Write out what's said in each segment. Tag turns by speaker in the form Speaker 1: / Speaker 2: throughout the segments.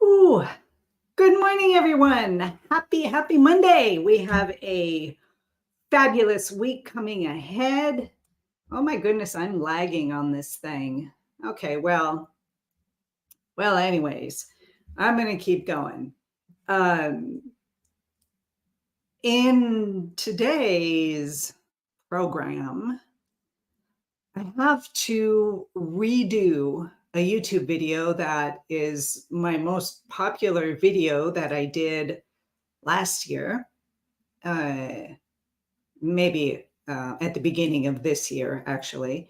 Speaker 1: Ooh, good morning, everyone. Happy Monday. We have a fabulous week coming ahead. Oh my goodness, I'm lagging on this thing. Okay, anyways, I'm going to keep going. In today's program, I have to redo a YouTube video that is my most popular video that I did last year, maybe at the beginning of this year, actually.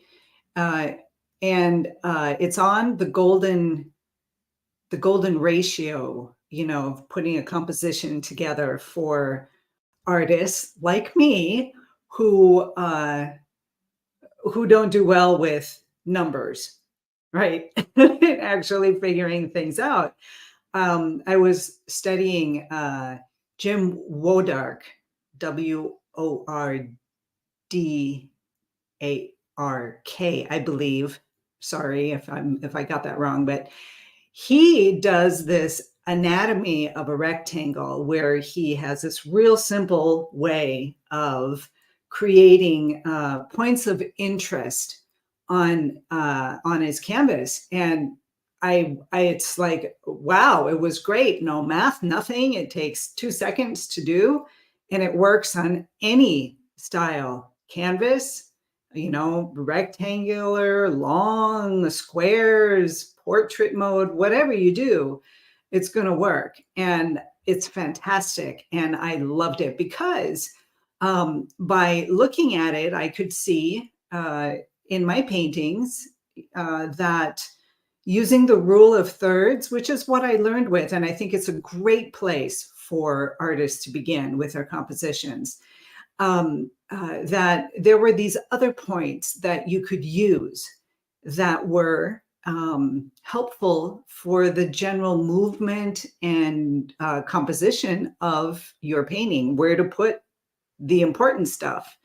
Speaker 1: And it's on the golden ratio, of putting a composition together for artists like me who don't do well with numbers, right? Actually figuring things out. I was studying Jim Wodark, Wordark, I believe. Sorry if I got that wrong, but he does this anatomy of a rectangle where he has this real simple way of creating points of interest on his canvas. And it's like, wow, it was great. No math, nothing. It takes 2 seconds to do, and it works on any style canvas, rectangular, long, squares, portrait mode, whatever you do, it's going to work. And it's fantastic. And I loved it because by looking at it, I could see in my paintings that using the rule of thirds, which is what I learned with, and I think it's a great place for artists to begin with their compositions, that there were these other points that you could use that were helpful for the general movement and composition of your painting, where to put the important stuff,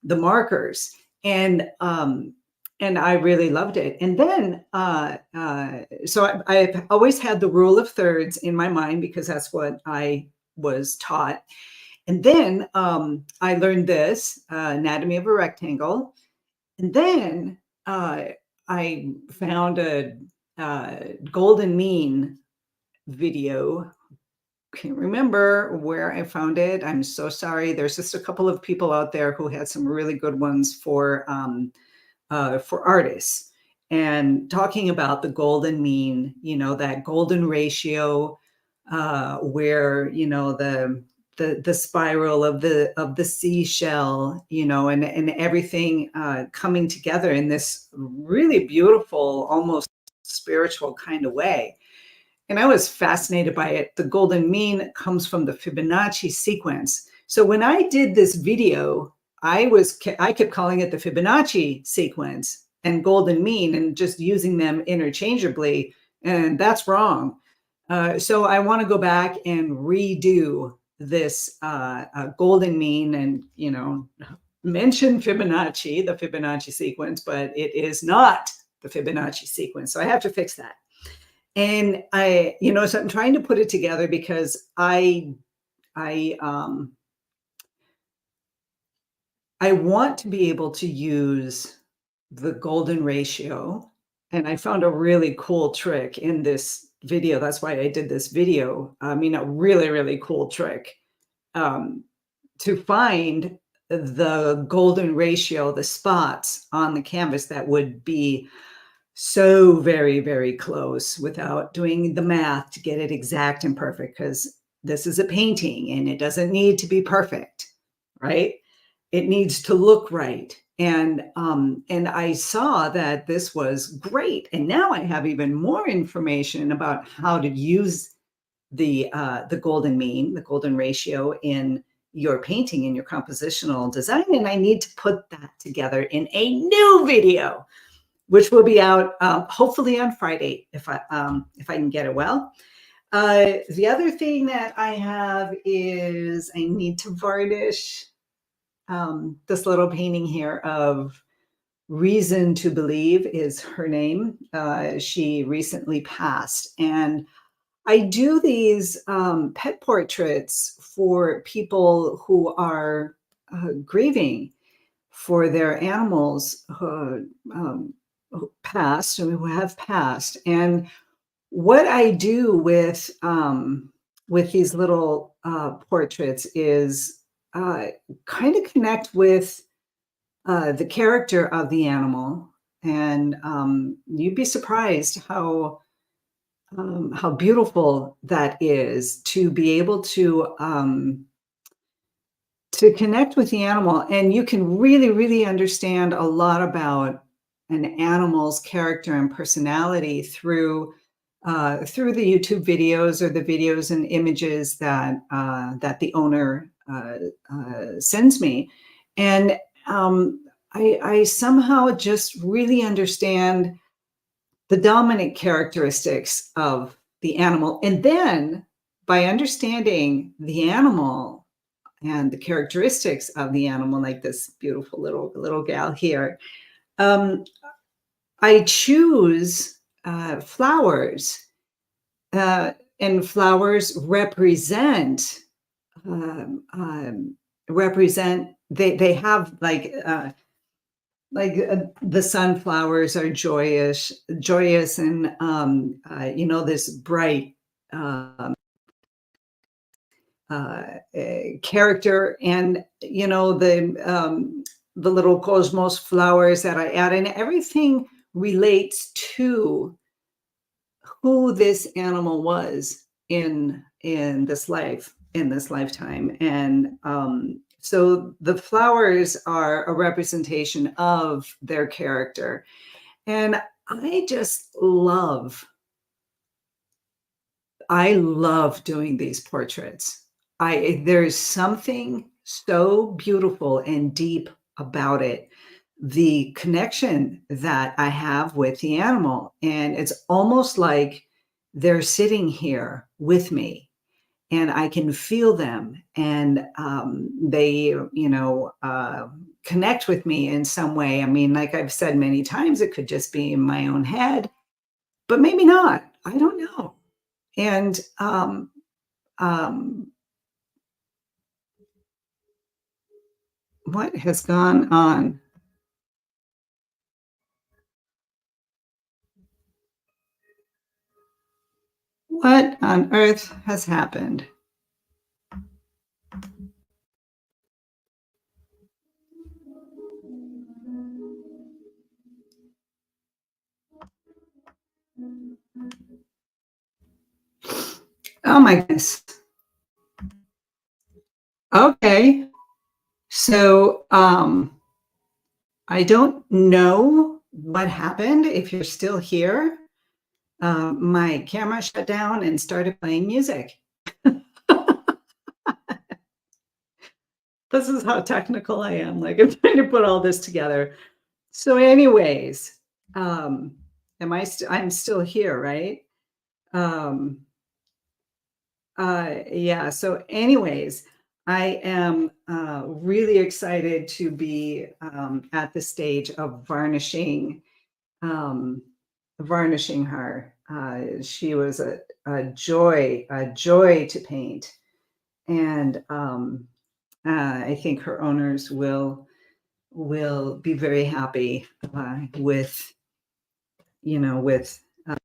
Speaker 1: the markers. And I really loved it. And then, so I've always had the rule of thirds in my mind because that's what I was taught. And then I learned this anatomy of a rectangle. And then I found a golden mean video. Can't remember where I found it. I'm so sorry. There's just a couple of people out there who had some really good ones for artists, and talking about the golden mean, that golden ratio where, the spiral of the seashell, and everything coming together in this really beautiful, almost spiritual kind of way. And I was fascinated by it. The golden mean comes from the Fibonacci sequence. So when I did this video, I kept calling it the Fibonacci sequence and golden mean and just using them interchangeably. And that's wrong. So I want to go back and redo this golden mean and, mention Fibonacci, the Fibonacci sequence, but it is not the Fibonacci sequence. So I have to fix that. And so I'm trying to put it together because I want to be able to use the golden ratio. And I found a really cool trick in this video. That's why I did this video. I mean, a really, really cool trick to find the golden ratio, the spots on the canvas that would be so very, very close without doing the math to get it exact and perfect, because this is a painting and it doesn't need to be perfect, right? It needs to look right. And I saw that this was great. And now I have even more information about how to use the golden mean, the golden ratio in your painting, in your compositional design. And I need to put that together in a new video, which will be out hopefully on Friday if I can get it well. The other thing that I have is I need to varnish this little painting here of Reason to Believe is her name. She recently passed. And I do these pet portraits for people who are grieving for their animals who passed and who have passed. And what I do with these little portraits is kind of connect with the character of the animal, and you'd be surprised how beautiful that is to be able to connect with the animal, and you can really, really understand a lot about an animal's character and personality through the YouTube videos or the videos and images that the owner sends me, and I somehow just really understand the dominant characteristics of the animal, and then by understanding the animal and the characteristics of the animal, like this beautiful little gal here, um, I choose flowers, and flowers um, represent they have the sunflowers are joyous, and this bright um, character, and the little cosmos flowers that I add, and everything relates to who this animal was in this lifetime, and so the flowers are a representation of their character, and I love doing these portraits. There's something so beautiful and deep about it. The connection that I have with the animal, and it's almost like they're sitting here with me, and I can feel them, and they, connect with me in some way. I mean, like I've said many times, it could just be in my own head, but maybe not. I don't know. And um, what has gone on? What on earth has happened? Oh my goodness. Okay. So I don't know what happened. If you're still here, my camera shut down and started playing music. This is how technical I am. Like I'm trying to put all this together. So, anyways, um, I'm still here, right? Um, yeah. So, anyways, I am really excited to be at the stage of um, varnishing her. She was a joy to paint, and I think her owners will be very happy with you know with uh,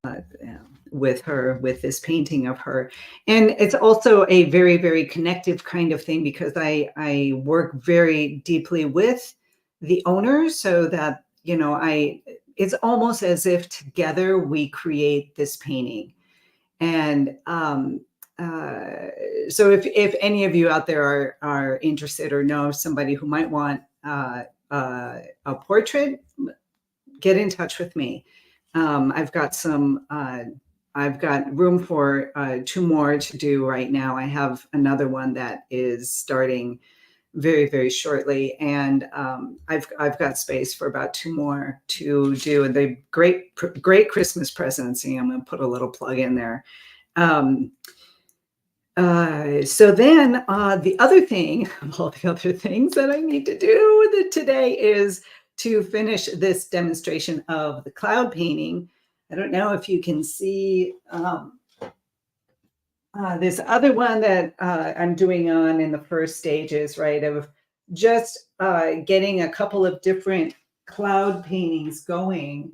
Speaker 1: with her, with this painting of her. And it's also a very, very connective kind of thing because I work very deeply with the owners, so that I it's almost as if together we create this painting. And uh, so if any of you out there are interested or know somebody who might want a portrait, get in touch with me. I've got room for two more to do right now. I have another one that is starting very, very shortly, and I've got space for about two more to do. And the great Christmas presents. And I'm going to put a little plug in there. Um, so then the other thing, all the other things that I need to do today is to finish this demonstration of the cloud painting. I don't know if you can see this other one that I'm doing on in the first stages, right, of just getting a couple of different cloud paintings going,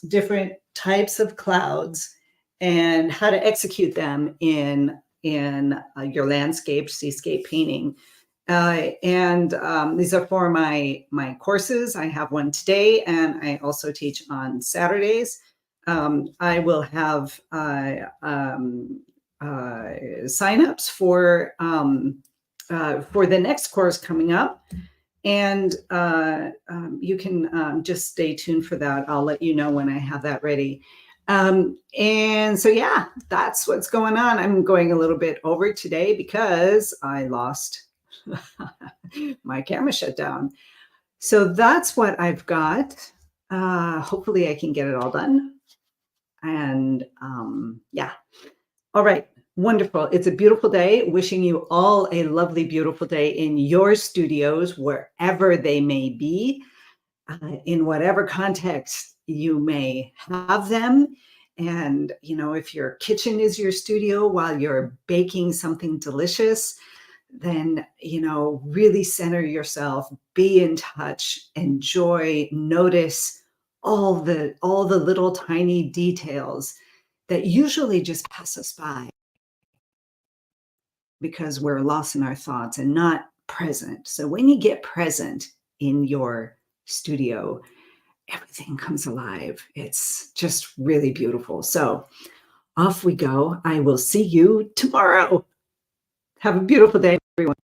Speaker 1: different types of clouds, and how to execute them in your landscape, seascape painting. And these are for my courses. I have one today, and I also teach on Saturdays. I will have signups for the next course coming up, and you can just stay tuned for that. I'll let you know when I have that ready. And so, yeah, that's what's going on. I'm going a little bit over today because I lost my camera shut down. So that's what I've got. Hopefully I can get it all done. And yeah. All right. Wonderful. It's a beautiful day. Wishing you all a lovely, beautiful day in your studios, wherever they may be, in whatever context you may have them. And, you know, if your kitchen is your studio while you're baking something delicious, then, you know, really center yourself, be in touch, enjoy, notice all the little tiny details that usually just pass us by because we're lost in our thoughts and not present. So when you get present in your studio, everything comes alive. It's just really beautiful. So off we go. I will see you tomorrow. Have a beautiful day, everyone.